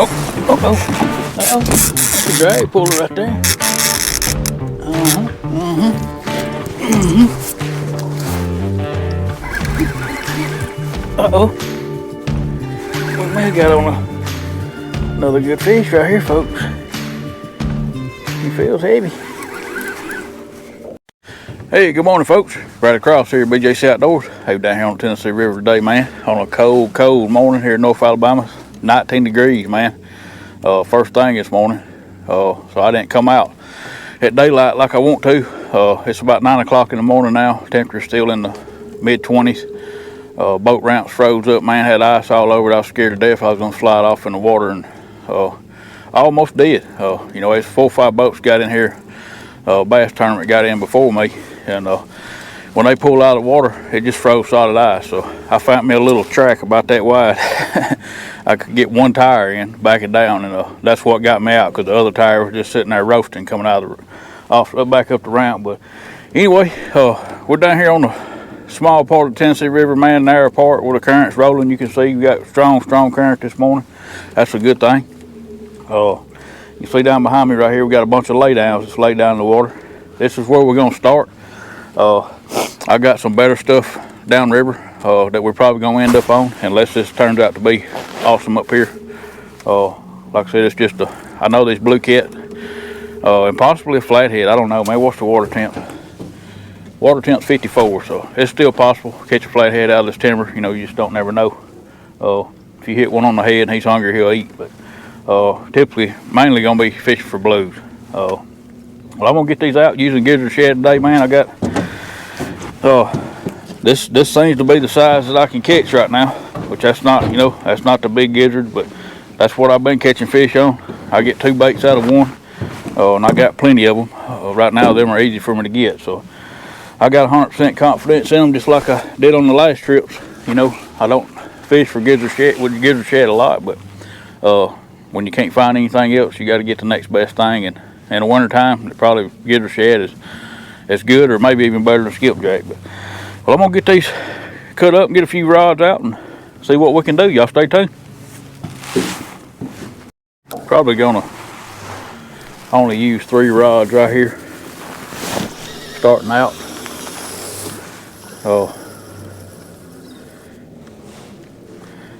Uh-oh. That's a drag puller right there. Uh-oh. We may have got on another good fish right here, folks. He feels heavy. Hey, good morning, folks. Right across here, BJC Outdoors. Hey, down here on the Tennessee River today, man. On a cold, cold morning here in North Alabama. 19 degrees, man. First thing this morning. So I didn't come out at daylight like I want to. It's about 9 o'clock in the morning now. Temperature's still in the mid-20s. Boat ramps froze up, man. Had ice all over it. I was scared to death I was going to slide off in the water, and I almost did. You know, there's 4 or 5 boats got in here. Bass tournament got in before me, and when they pulled out of the water, it just froze solid ice. So I found me a little track about that wide. I could get one tire in, back it down, and that's what got me out, because the other tire was just sitting there roasting coming out of back up the ramp. But anyway, we're down here on the small part of the Tennessee River, man, narrow part where the current's rolling. You can see we got strong current this morning. That's a good thing. You see down behind me right here, we got a bunch of laydowns that's laid down in the water. This is where we're going to start. I got some better stuff downriver that we're probably going to end up on, unless this turns out to be awesome up here. Like I said, it's just I know this Bluecat, and possibly a flathead. I don't know, man. What's the water temp? Water temp's 54, so it's still possible to catch a flathead out of this timber. You know, you just don't never know. If you hit one on the head and he's hungry, he'll eat. But typically, mainly gonna be fishing for blues. Well, I'm gonna get these out using gizzard shad today, man. I got this seems to be the size that I can catch right now, which that's not, you know, that's not the big gizzard, but that's what I've been catching fish on. I get 2 baits out of one, and I got plenty of them. Right now, them are easy for me to get, so I got 100% confidence in them, just like I did on the last trips. You know, I don't fish for gizzard shad with gizzard shad a lot, but when you can't find anything else, you got to get the next best thing. And in the wintertime, probably gizzard shad is good, or maybe even better than skipjack. But well, I'm gonna get these cut up and get a few rods out and see what we can do. Y'all stay tuned. Probably gonna only use 3 rods right here, starting out.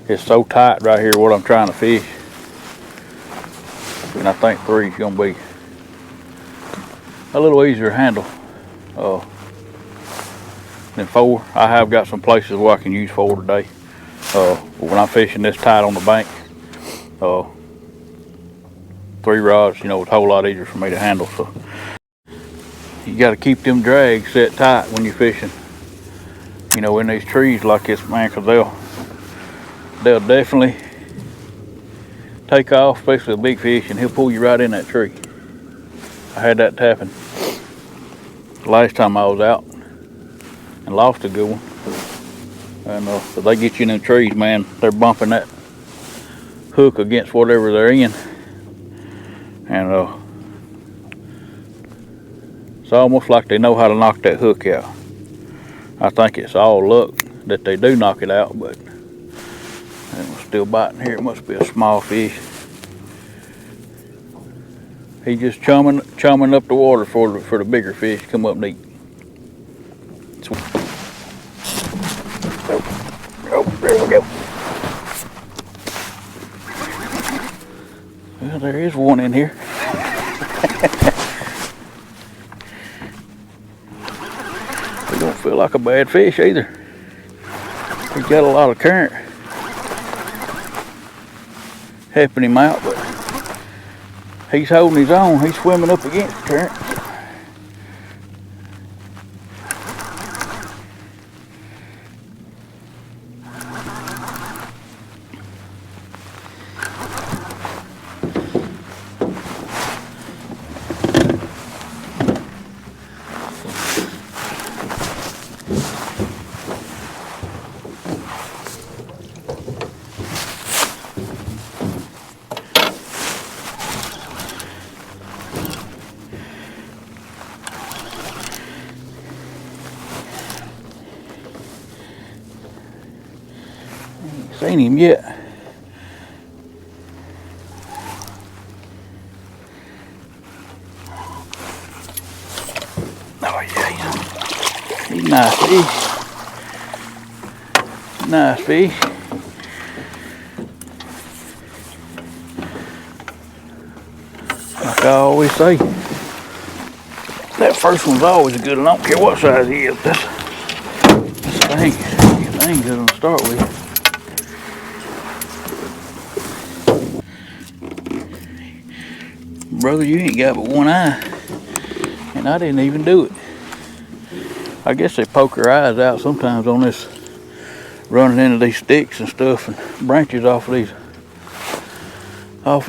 It's so tight right here what I'm trying to fish, and I think 3 is gonna be a little easier to handle than 4. I have got some places where I can use 4 today. When I'm fishing this tight on the bank, 3 rods, you know, it's a whole lot easier for me to handle. So you got to keep them drags set tight when you're fishing, you know, in these trees like this, man, because they'll definitely take off, especially a big fish, and he'll pull you right in that tree. I had that happen last time I was out and lost a good one. And if they get you in them trees, man, they're bumping that hook against whatever they're in, and it's almost like they know how to knock that hook out. I think it's all luck that they do knock it out, but it's still biting here. It must be a small fish. He's just chumming up the water for the bigger fish to come up and eat. Oh, there we go. Well, there is one in here. He don't feel like a bad fish either. He's got a lot of current helping him out, but he's holding his own. He's swimming up against the current. Seen him yet. Nice fish. Nice fish. Like I always say, that first one's always a good one. I don't care what size he is. This thing good to start with. Brother, you ain't got but one eye, and I didn't even do it. I guess they poke their eyes out sometimes on this, running into these sticks and stuff and branches off of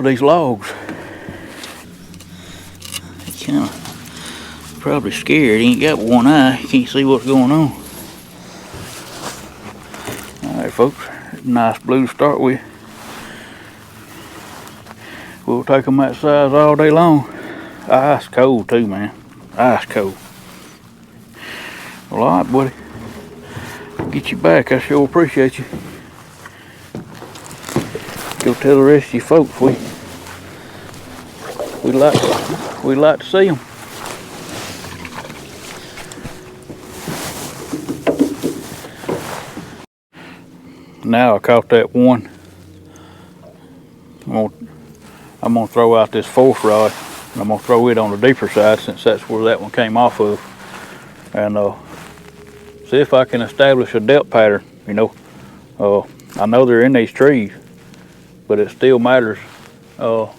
these logs. He kind of probably scared. He ain't got one eye. He can't see what's going on. All right, folks. Nice blue to start with. We'll take them that size all day long. Ice cold too, man. Ice cold. Well, all right, buddy. Get you back. I sure appreciate you. Go tell the rest of you folks we like to see them. Now I caught that one. I'm gonna throw out this fourth rod, and I'm gonna throw it on the deeper side since that's where that one came off of, and see if I can establish a depth pattern. You know, I know they're in these trees, but it still matters. They'll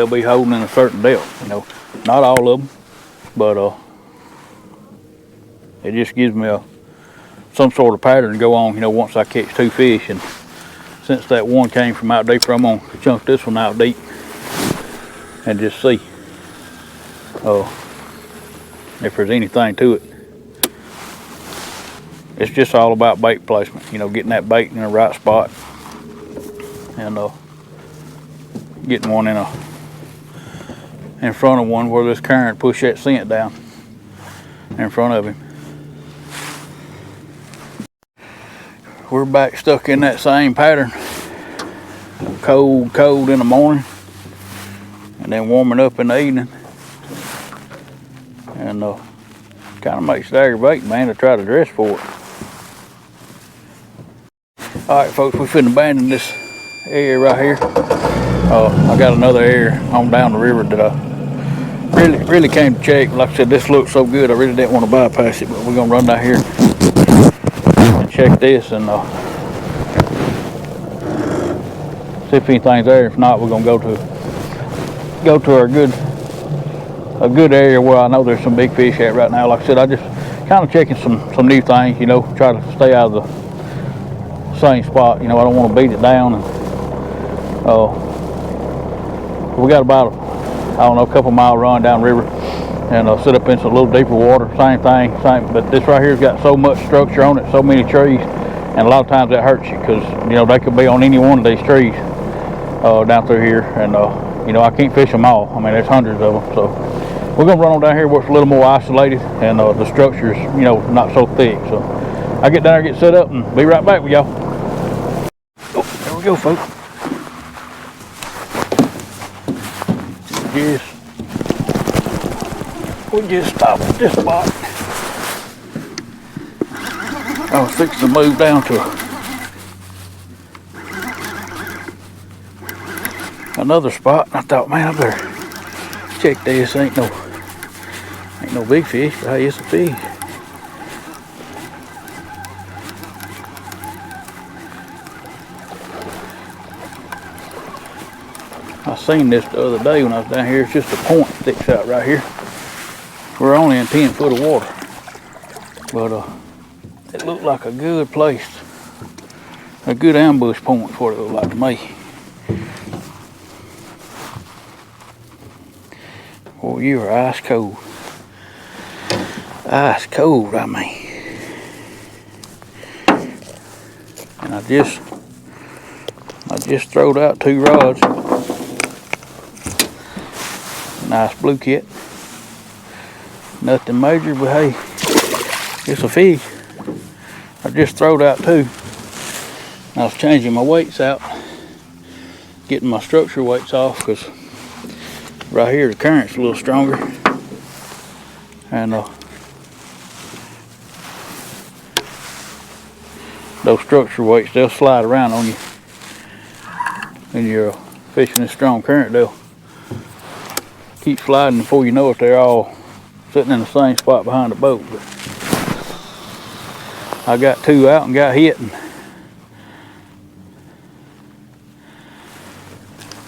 be holding in a certain depth. You know, not all of them, but it just gives me some sort of pattern to go on. You know, once I catch two fish, and since that one came from out deeper, I'm gonna chunk this one out deep and just see if there's anything to it. It's just all about bait placement, you know, getting that bait in the right spot, and getting one in front of one where this current push that scent down in front of him. We're back stuck in that same pattern. Cold in the morning, and then warming up in the evening, and kind of makes it aggravating, man, to try to dress for it. All right, folks, we finna abandon this area right here. I got another area on down the river that I really came to check. Like I said, this looks so good, I really didn't want to bypass it, but we're gonna run down here and check this and see if anything's there. If not, we're gonna go to a good area where I know there's some big fish at right now. Like I said, I just kind of checking some new things, you know, try to stay out of the same spot. You know, I don't want to beat it down. And we got about a couple mile run down river and sit up into a little deeper water. Same thing, but this right here's got so much structure on it, so many trees, and a lot of times that hurts you because, you know, they could be on any one of these trees down through here, and you know, I can't fish them all. I mean, there's hundreds of them, so we're gonna run on down here where it's a little more isolated and the structure's, you know, not so thick. So I get down there, get set up, and be right back with y'all. Oh, there we go, folks. We just stopped at this spot. I was fixing to move down to another spot, and I thought, man, I better check this. Ain't no big fish, but hey, it's a fish. I seen this the other day when I was down here. It's just a point that sticks out right here. We're only in 10 foot of water, but it looked like a good place, a good ambush point for it looked like to me. Boy, you are ice cold. Ice cold, I mean. And I just throwed out 2 rods. Nice blue cat. Nothing major, but hey, it's a fish. I just throwed out 2. I was changing my weights out, getting my structure weights off, because right here the current's a little stronger, and those structure weights, they'll slide around on you. When you're fishing this strong current, they'll keep sliding. Before you know it, they're all sitting in the same spot behind the boat. But I got two out and got hit, and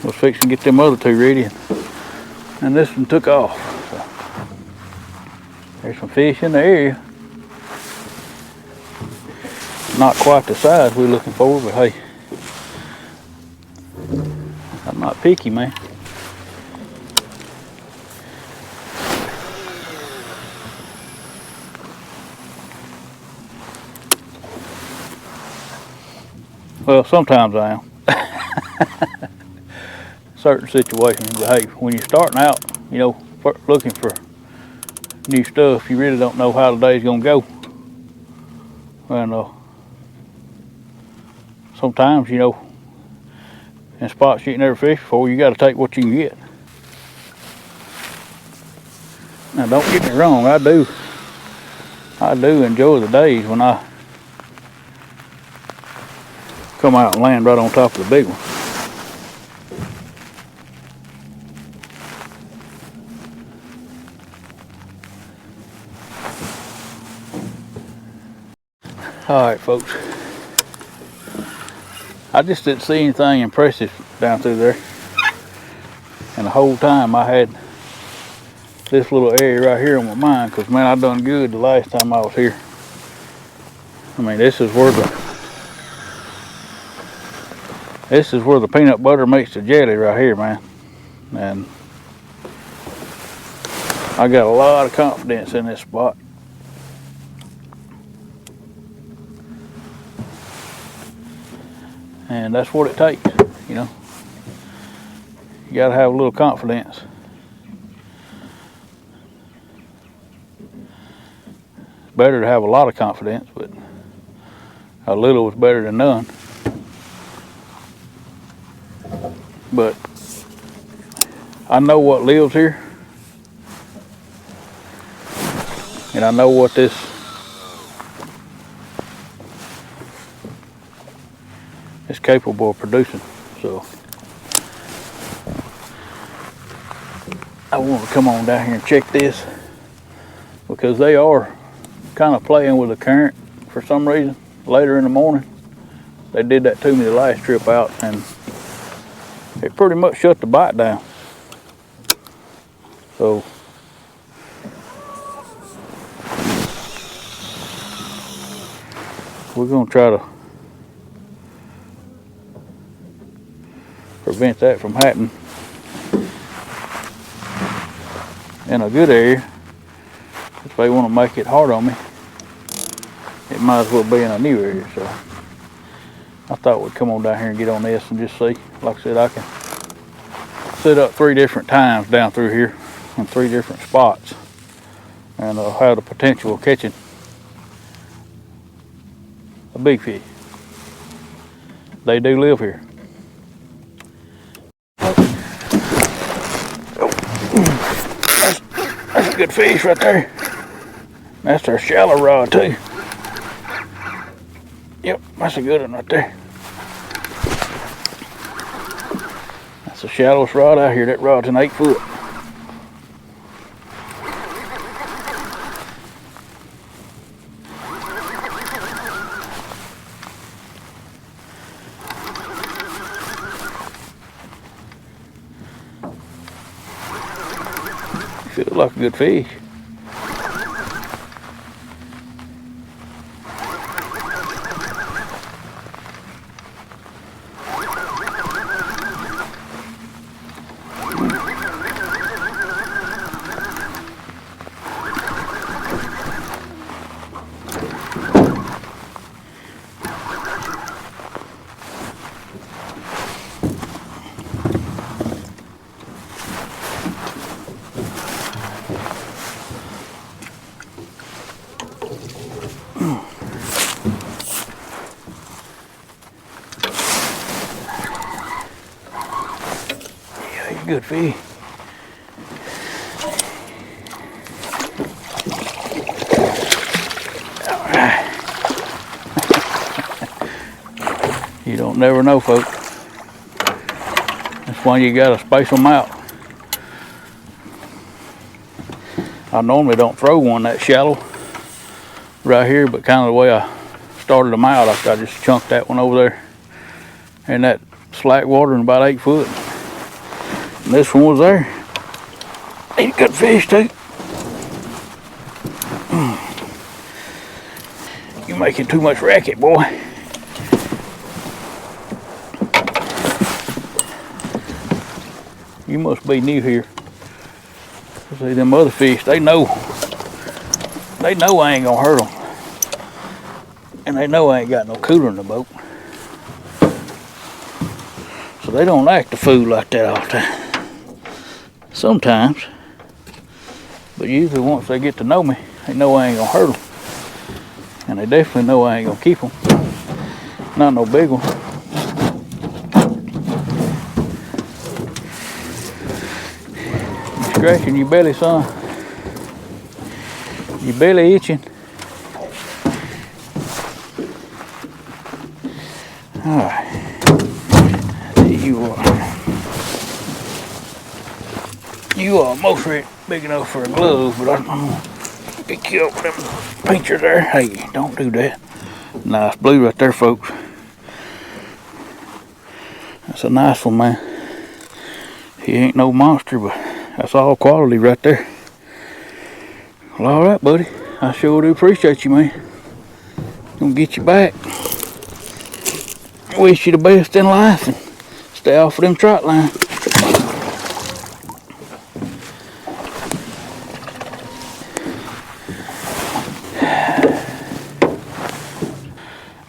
was fixing to get them other two ready, and this one took off. So there's some fish in the area. Not quite the size we're looking for, but hey, I'm not picky, man. Well, sometimes I am. Certain situations, but hey, when you're starting out, you know, looking for new stuff, you really don't know how the day's gonna go. And sometimes, you know, in spots you ain't never fished before, you got to take what you can get. Now, don't get me wrong, I do enjoy the days when I come out and land right on top of the big one. Alright folks, I just didn't see anything impressive down through there, and the whole time I had this little area right here on my mind, because man, I done good the last time I was here. I mean, this is where the peanut butter meets the jelly right here, man. And I got a lot of confidence in this spot. And that's what it takes, you know. You gotta have a little confidence. It's better to have a lot of confidence, but a little is better than none. But I know what lives here, and I know what this is capable of producing. So I want to come on down here and check this, because they are kind of playing with the current for some reason later in the morning. They did that to me the last trip out, and it pretty much shut the bite down. So we're going to try to prevent that from happening in a good area. If they want to make it hard on me, it might as well be in a new area. So I thought we'd come on down here and get on this and just see. Like I said, I can set up 3 different times down through here in 3 different spots, and have the potential of catching a big fish. They do live here. That's a good fish right there. That's our shallow rod too. Yep, that's a good one right there. That's the shallowest rod out here. That rod's an 8 foot. Feels like a good fish. Good fish. All right. Don't never know, folks. That's why you gotta space them out. I normally don't throw one that shallow right here, but kind of the way I started them out, I just chunked that one over there in that slack water in about 8 foot. And this one was there. He's a good fish too. You're making too much racket, boy. You must be new here. See, them other fish, they know I ain't gonna hurt them. And they know I ain't got no cooler in the boat. So they don't act a fool like that all the time. Sometimes. But usually once they get to know me, they know I ain't gonna hurt them. And they definitely know I ain't gonna keep them. Not no big one. You scratching your belly, son? Your belly itching? Alright. There you are. You are most big enough for a glove, but I'm gonna pick you up with them pinchers there. Hey, don't do that. Nice blue right there, folks. That's a nice one, man. He ain't no monster, but that's all quality right there. Well, alright, buddy. I sure do appreciate you, man. Gonna get you back. Wish you the best in life and stay off of them trot lines.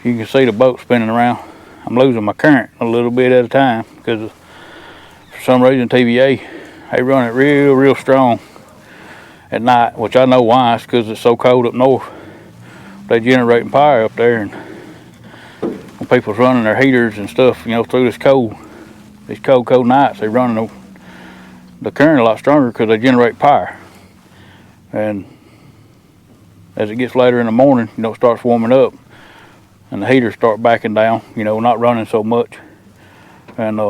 You can see the boat spinning around. I'm losing my current a little bit at a time because for some reason TVA, they run it real strong at night, which I know why. It's because it's so cold up north. They generating power up there, and when people's running their heaters and stuff, you know, through these cold nights, they running the current a lot stronger because they generate power. And as it gets later in the morning, you know, it starts warming up, and the heaters start backing down, you know, not running so much, and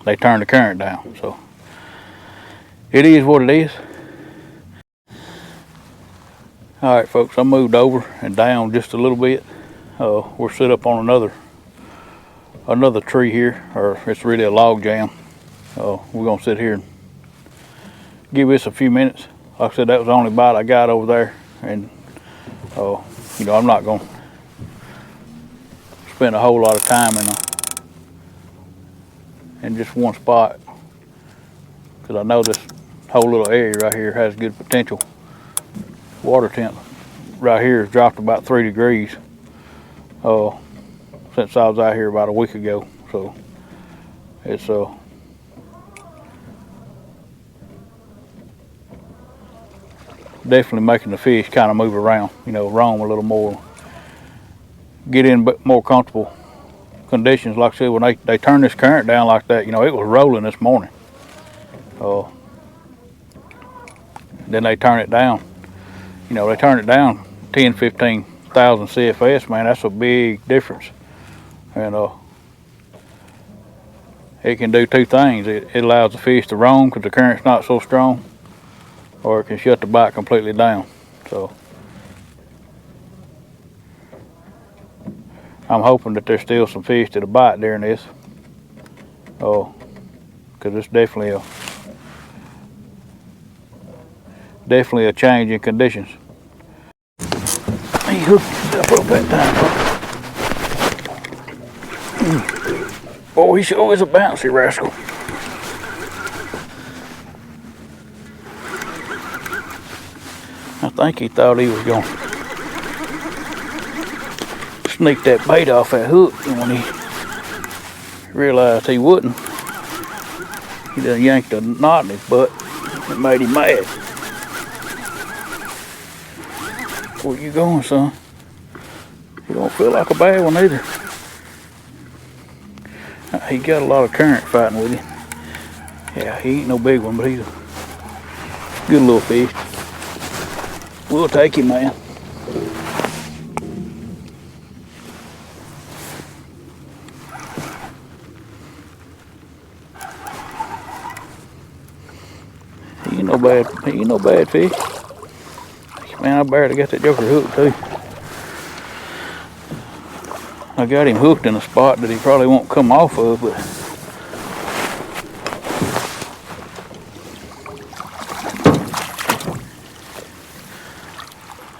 they turn the current down. So it is what it is. All right, folks, I moved over and down just a little bit. We're set up on another tree here, or it's really a log jam. We're gonna sit here and give this a few minutes. Like I said, that was the only bite I got over there, and you know, I'm not gonna spend a whole lot of time in just one spot, because I know this whole little area right here has good potential. Water temp right here has dropped about 3 degrees since I was out here about a week ago. So it's definitely making the fish kind of move around, you know, roam a little more, get in more comfortable conditions. Like I said, when they turn this current down like that, you know, it was rolling this morning. Then they turn it down. You know, they turn it down 10-15,000 CFS, man. That's a big difference. And it can do two things. It allows the fish to roam because the current's not so strong, or it can shut the bite completely down. So I'm hoping that there's still some fish that'll bite during this. Because it's definitely a change in conditions. He hooked himself up that time. Boy, he sure is a bouncy rascal. I think he thought he was going to sneak that bait off that hook, and when he realized he wouldn't, he done yanked a knot in his butt. It made him mad. Where you going, son? You don't feel like a bad one either. He got a lot of current fighting with him. Yeah, he ain't no big one, but he's a good little fish. We'll take him, man. He ain't no bad fish. Man, I barely got that joker hooked too. I got him hooked in a spot that he probably won't come off of, but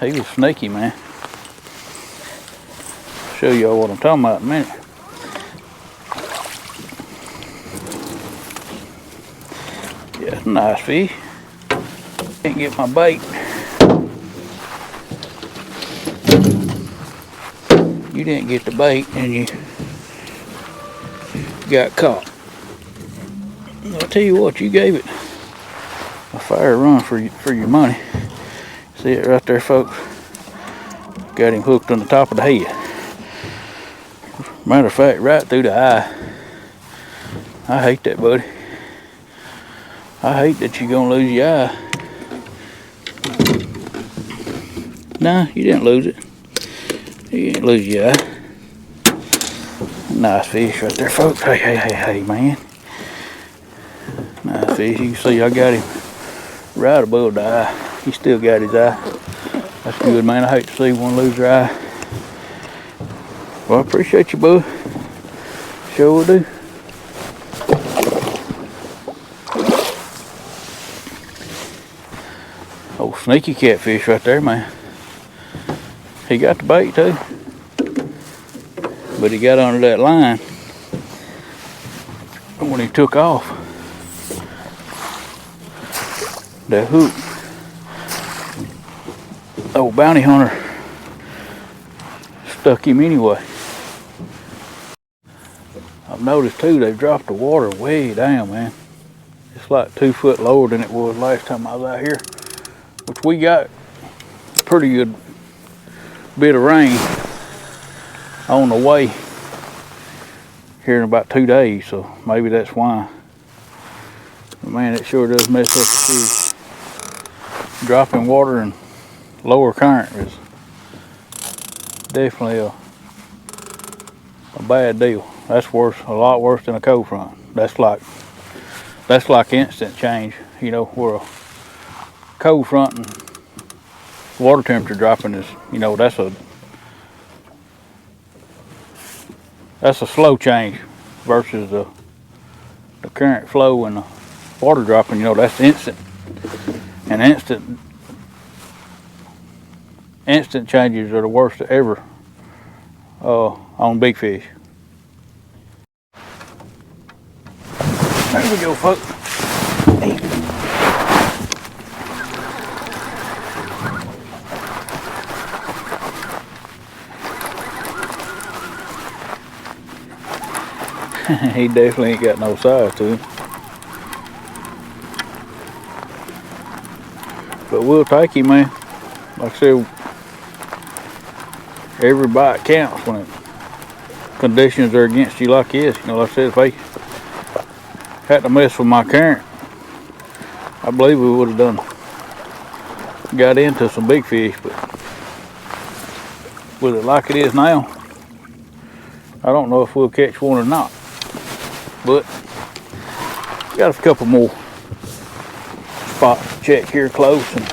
he was sneaky, man. I'll show y'all what I'm talking about in a minute. Yeah, nice fish. Can't get my bait. You didn't get the bait and you got caught. I'll tell you what, you gave it a fair run for your money. See it right there, folks? Got him hooked on the top of the head. Matter of fact, right through the eye. I hate that, buddy. I hate that you're gonna lose your eye. Nah, you didn't lose it. You didn't lose your eye. Nice fish right there, folks. Hey, man. Nice fish. You can see I got him right above the eye. He still got his eye. That's good, man. I hate to see one lose their eye. Well, I appreciate you, bud. Sure do. Oh, sneaky catfish right there, man. He got the bait too, but he got under that line when he took off. That hook, old bounty hunter stuck him anyway. I've noticed too, they've dropped the water way down, man. It's like 2 foot lower than it was last time I was out here, which we got a pretty good bit of rain on the way here in about 2 days, so maybe that's why. But man, it sure does mess up the fish. Dropping water and lower current is definitely a bad deal. That's worse, a lot worse than a cold front. That's like instant change, you know, where a cold front and water temperature dropping is, you know, that's a slow change versus the current flow and the water dropping, you know, that's instant. And instant changes are the worst ever on big fish. There we go, folks. Hey. He definitely ain't got no size to him. But we'll take him, man. Like I said, every bite counts when conditions are against you like this. You know, like I said, if they had to mess with my current, I believe we would have got into some big fish. But with it like it is now, I don't know if we'll catch one or not. But got a couple more spots to check here close, and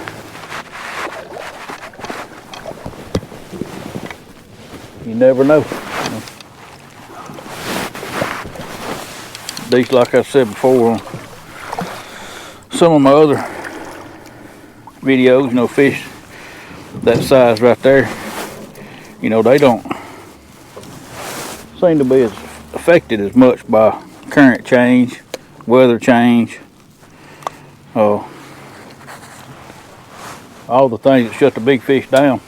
you never know. These, like I said before on some of my other videos, you know, fish that size right there, you know, they don't seem to be as affected as much by current change, weather change, all the things that shut the big fish down.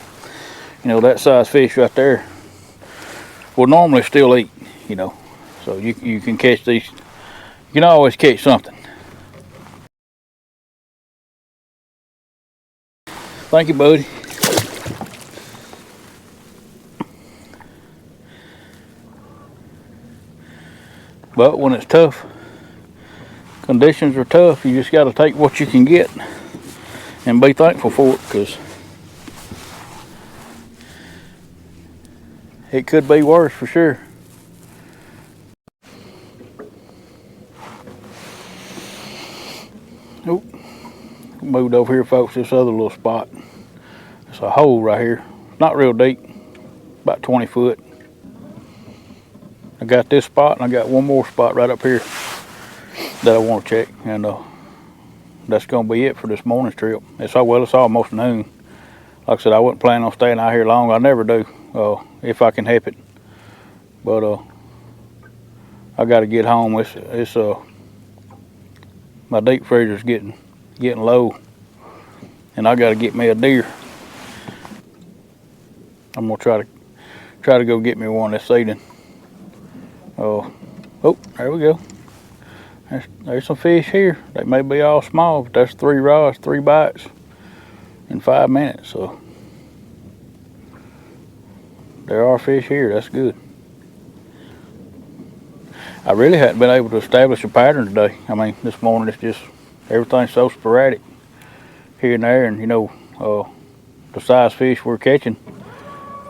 You know, that size fish right there will normally still eat, you know, so you can catch these. You can always catch something. Thank you, buddy. But when it's tough, conditions are tough, you just got to take what you can get and be thankful for it, because it could be worse for sure. Nope. moved over here, folks, this other little spot. It's a hole right here. Not real deep, about 20 foot. I got this spot and I got one more spot right up here that I want to check, and that's gonna be it for this morning's trip. It's almost noon. Like I said, I wasn't planning on staying out here long. I never do, if I can help it. But I got to get home. It's my deep freezer's getting low, and I got to get me a deer. I'm gonna try to go get me one this evening. Oh, there we go. There's some fish here. They may be all small, but that's 3 rods, 3 bites in 5 minutes. So there are fish here. That's good. I really hadn't been able to establish a pattern today. I mean, this morning it's just everything's so sporadic here and there, and the size fish we're catching,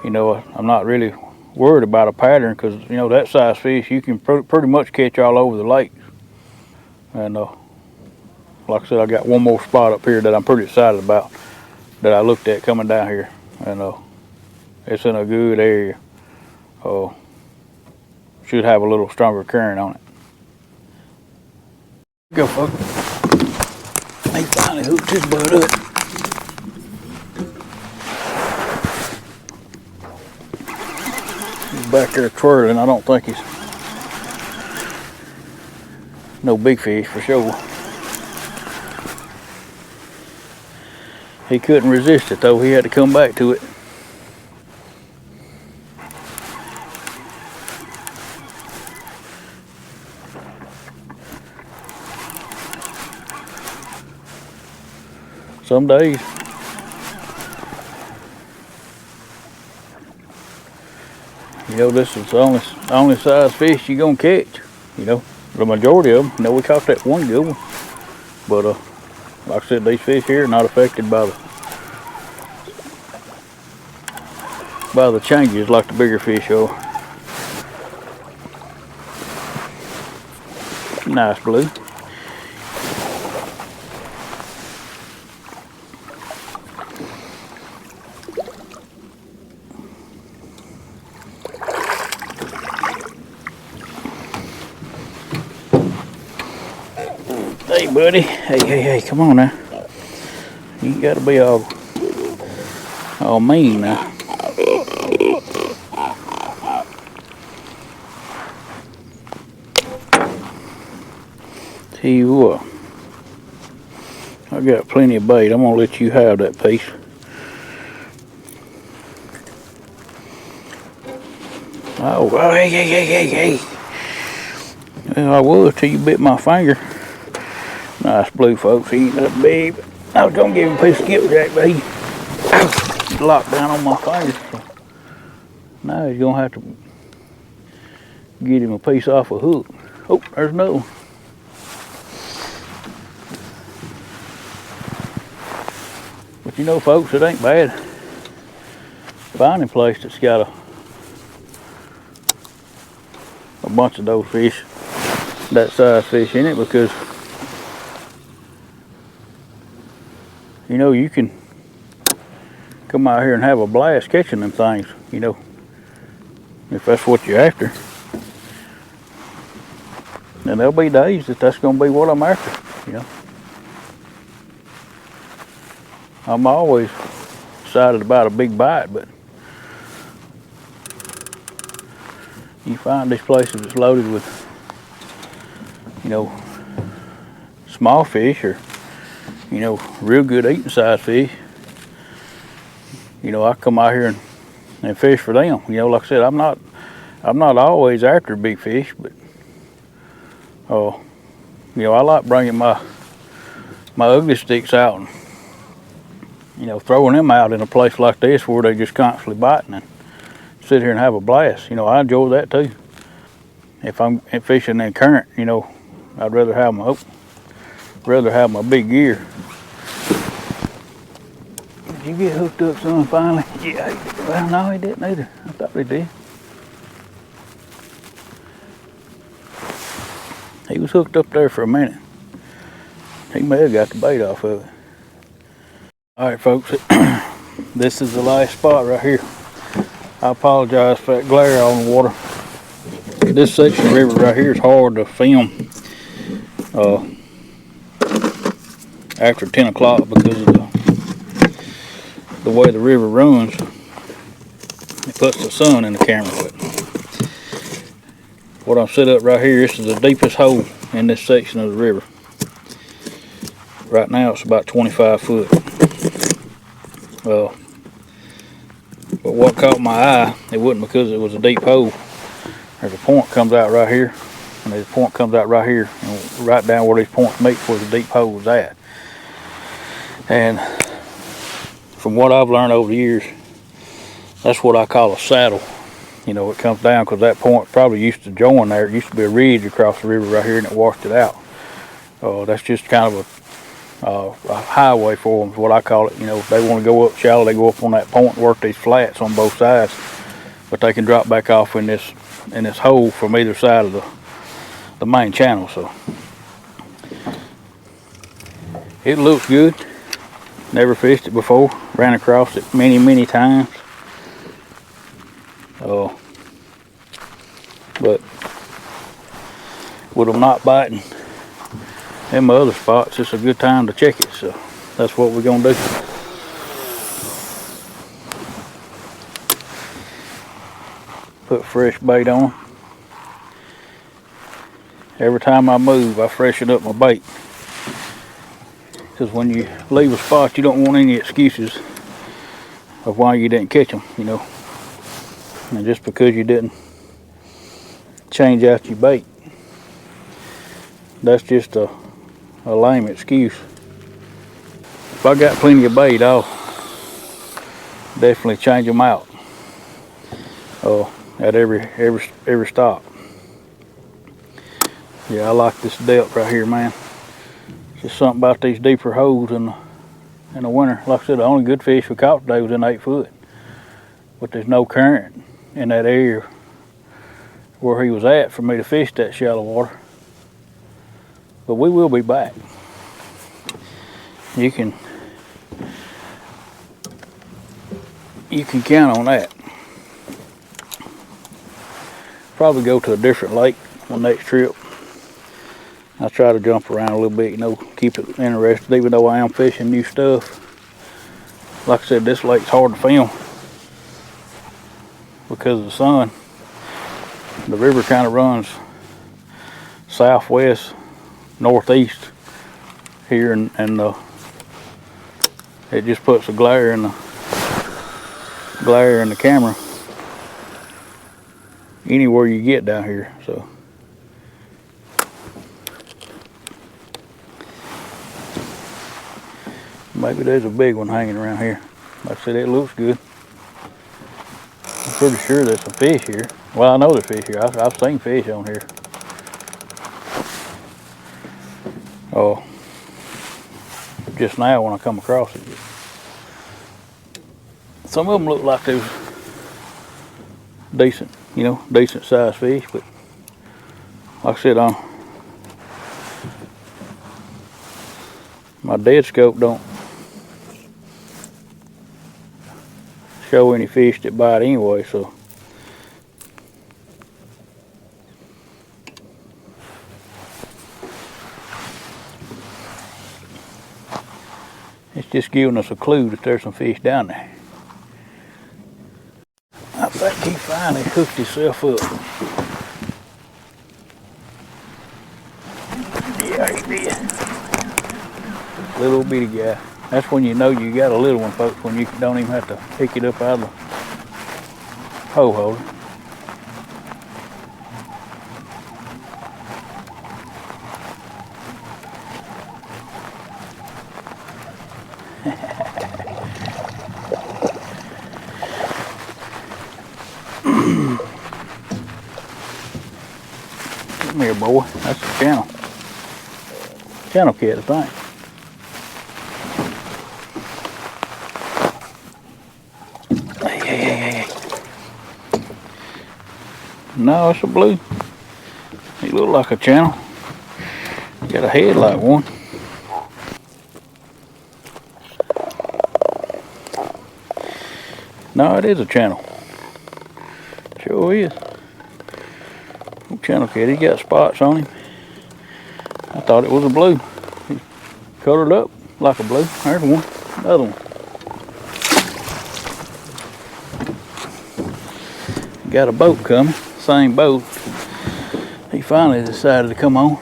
I'm not really worried about a pattern, because that size fish you can pretty much catch all over the lake. And like I said, I got one more spot up here that I'm pretty excited about, that I looked at coming down here, and it's in a good area. Should have a little stronger current on it. Go, folks. He finally hooked his butt up. He's back there twirling. I don't think he's no big fish for sure. He couldn't resist it though. He had to come back to it. Some days this is the only size fish you're gonna catch. The majority of them. We caught that one good one, but like I said, these fish here are not affected by the changes like the bigger fish are. Nice blue. Hey, buddy. Hey, come on now. You ain't got to be all mean now. Tell you what, I got plenty of bait. I'm going to let you have that piece. Oh, hey. Well, I was till you bit my finger. Nice blue, folks. He ain't that big. I was going to give him a piece of skipjack, but he locked down on my finger. So now he's going to have to get him a piece off a hook. Oh, there's another one. But folks, it ain't bad finding a place that's got a bunch of those fish, that size fish in it, because you can come out here and have a blast catching them things, if that's what you're after. And there'll be days that's going to be what I'm after, I'm always excited about a big bite, but you find these places that's loaded with, small fish or, real good eating size fish. I come out here and fish for them. Like I said, I'm not always after big fish, but I like bringing my ugly sticks out and throwing them out in a place like this where they just constantly biting and sit here and have a blast. I enjoy that too. If I'm fishing in current, I'd rather have my big gear. Did you get hooked up son finally? Yeah. Well, no, he didn't either. I thought he did. He was hooked up there for a minute. He may have got the bait off of it. Alright folks, this is the last spot right here. I apologize for that glare on the water. This section of the river right here is hard to film after 10 o'clock because of the way the river runs. It puts the sun in the camera. But what I'm set up right here, this is the deepest hole in this section of the river. Right now it's about 25 foot. But what caught my eye, it wasn't because it was a deep hole. There's a point comes out right here, and there's a point comes out right here, and right down where these points meet where the deep hole was at. And from what I've learned over the years, that's what I call a saddle. You know, it comes down because that point probably used to join there. It used to be a ridge across the river right here, and it washed it out. That's just kind of a highway for them, is what I call it. You know, if they want to go up shallow, they go up on that point and work these flats on both sides. But they can drop back off in this hole from either side of the main channel. So it looks good. Never fished it before. Ran across it many times. But with them not biting in my other spots, it's a good time to check it. So that's what we're gonna do. Put fresh bait on. Every time I move, I freshen up my bait. Because when you leave a spot, you don't want any excuses of why you didn't catch them, you know. And just because you didn't change out your bait, that's just a lame excuse. If I got plenty of bait, I'll definitely change them out at every stop. Yeah, I like this depth right here, man. Just something about these deeper holes in the winter. Like I said, the only good fish we caught today was in 8 foot. But there's no current in that area where he was at for me to fish that shallow water. But we will be back. You can count on that. Probably go to a different lake on the next trip. I try to jump around a little bit, you know, keep it interested, even though I am fishing new stuff. Like I said, this lake's hard to film because of the sun. The river kind of runs southwest, northeast here, and it just puts a glare in the camera anywhere you get down here. So maybe there's a big one hanging around here. Like I said, it looks good. I'm pretty sure there's some fish here. Well, I know there's fish here. I've seen fish on here. Oh, just now when I come across it. Some of them look like they're decent, you know, decent sized fish, but like I said, my dead scope don't show any fish that bite anyway, so it's just giving us a clue that there's some fish down there. I think he finally hooked himself up. Yeah, he did. Little bitty guy. That's when you know you got a little one, folks, when you don't even have to pick it up out of the hole holder. Come here, boy. That's the channel cat, I think. Hey. No, it's a blue. He look like a channel. Got a head like one. No, it is a channel. Sure is. Channel cat, he got spots on him. I thought it was a blue. He's colored up like a blue. There's one, another one. Got a boat coming, same boat. He finally decided to come on.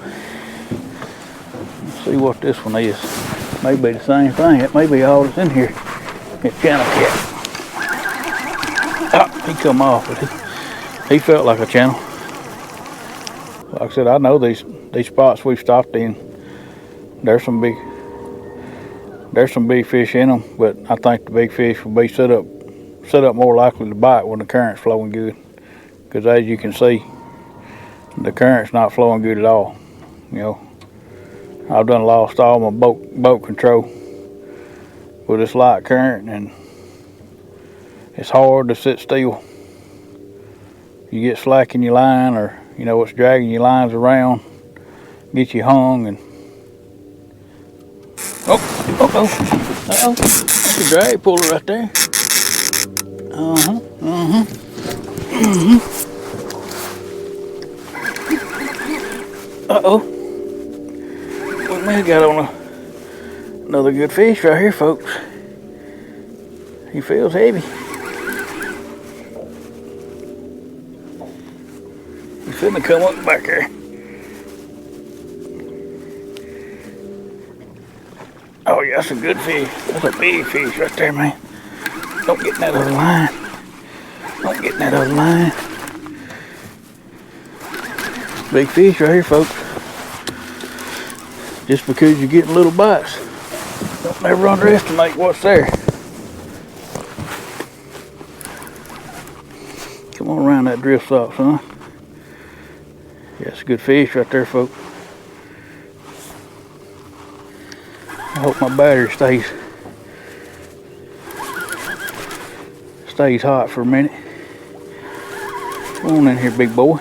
Let's see what this one is. Maybe the same thing. It may be all that's in here. It's channel cat. Oh, he come off, but he felt like a channel. Like I said, I know these spots we've stopped in. There's some big fish in them, but I think the big fish will be set up more likely to bite when the current's flowing good. Because as you can see, the current's not flowing good at all. You know, I've done lost all my boat control with this light current, and it's hard to sit still. You get slack in your line, or you know it's dragging your lines around, get you hung, and that's a drag puller right there. We may have got on another good fish right here, folks. He feels heavy. He's finna come up back there. Oh yeah, that's a good fish. That's a big fish right there, man. Don't get in that other line. Don't get in that other line. Big fish right here, folks. Just because you're getting little bites, don't never underestimate what's there. Come on around that drift sock, son. Yeah, it's a good fish right there, folks. I hope my battery stays hot for a minute. Come on in here, big boy.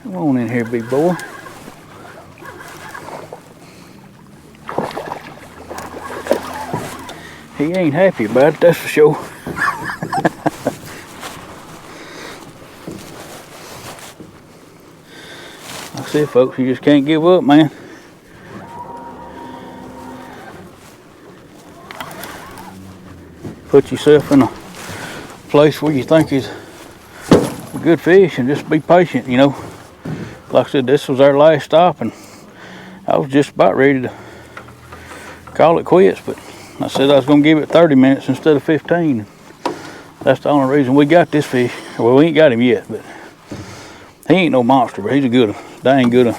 Come on in here, big boy. He ain't happy about it, that's for sure. Like I said, folks, you just can't give up, man. Put yourself in a place where you think is a good fish and just be patient, you know. Like I said, this was our last stop, and I was just about ready to call it quits, but I said I was going to give it 30 minutes instead of 15. That's the only reason we got this fish. Well, we ain't got him yet, but he ain't no monster, but he's a good one. Dang good one.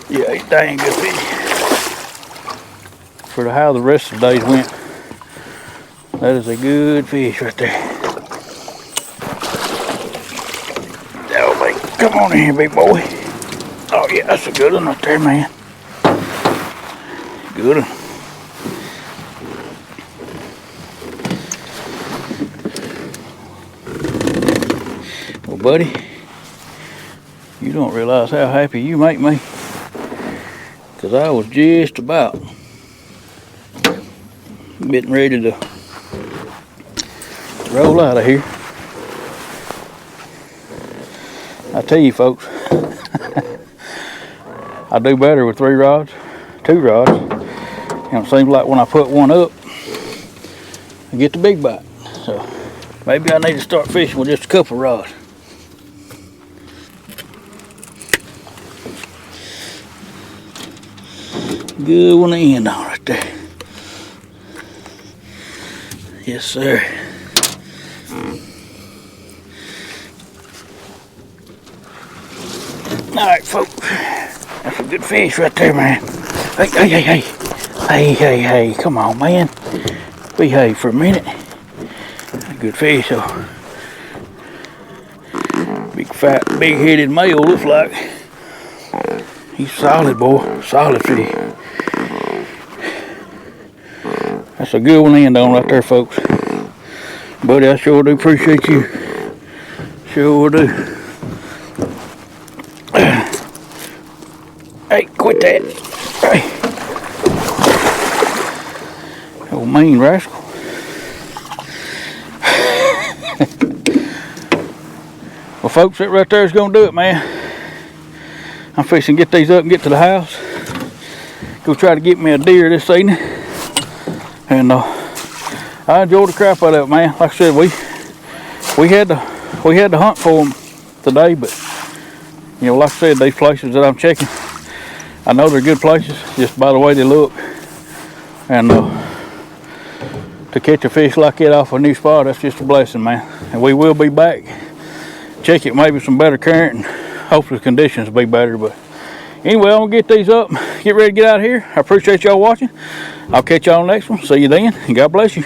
Yeah, he's dang good fish. For how the rest of the days went, that is a good fish right there. Oh, man. Come on in here, big boy. Oh, yeah, that's a good one right there, man. Good one. Well, buddy, you don't realize how happy you make me. Because I was just about getting ready to roll out of here. I tell you, folks, I do better with 2 rods. And it seems like when I put one up, I get the big bite. So maybe I need to start fishing with just a couple rods. Good one to end on right there. Yes, sir. All right, folks. That's a good fish right there, man. Hey, come on, man. Behave for a minute. A good fish, though. Big fat, big-headed male, looks like. He's solid, boy. Solid fish. That's a good one to end on right there, folks. Buddy, I sure do appreciate you. Sure do. Hey, quit that. Hey. Oh, mean rascal. Well, folks, that right there is going to do it, man. I'm fixing to get these up and get to the house. Go try to get me a deer this evening. And I enjoyed the crap out of it, man. Like I said, we had to hunt for them today, but you know, like I said, these places that I'm checking, I know they're good places just by the way they look. And to catch a fish like that off a new spot, that's just a blessing, man. And we will be back. Check it, maybe some better current, and hopefully conditions will be better. But anyway, I'm gonna get these up, get ready to get out of here. I appreciate y'all watching. I'll catch y'all on the next one. See you then, and God bless you.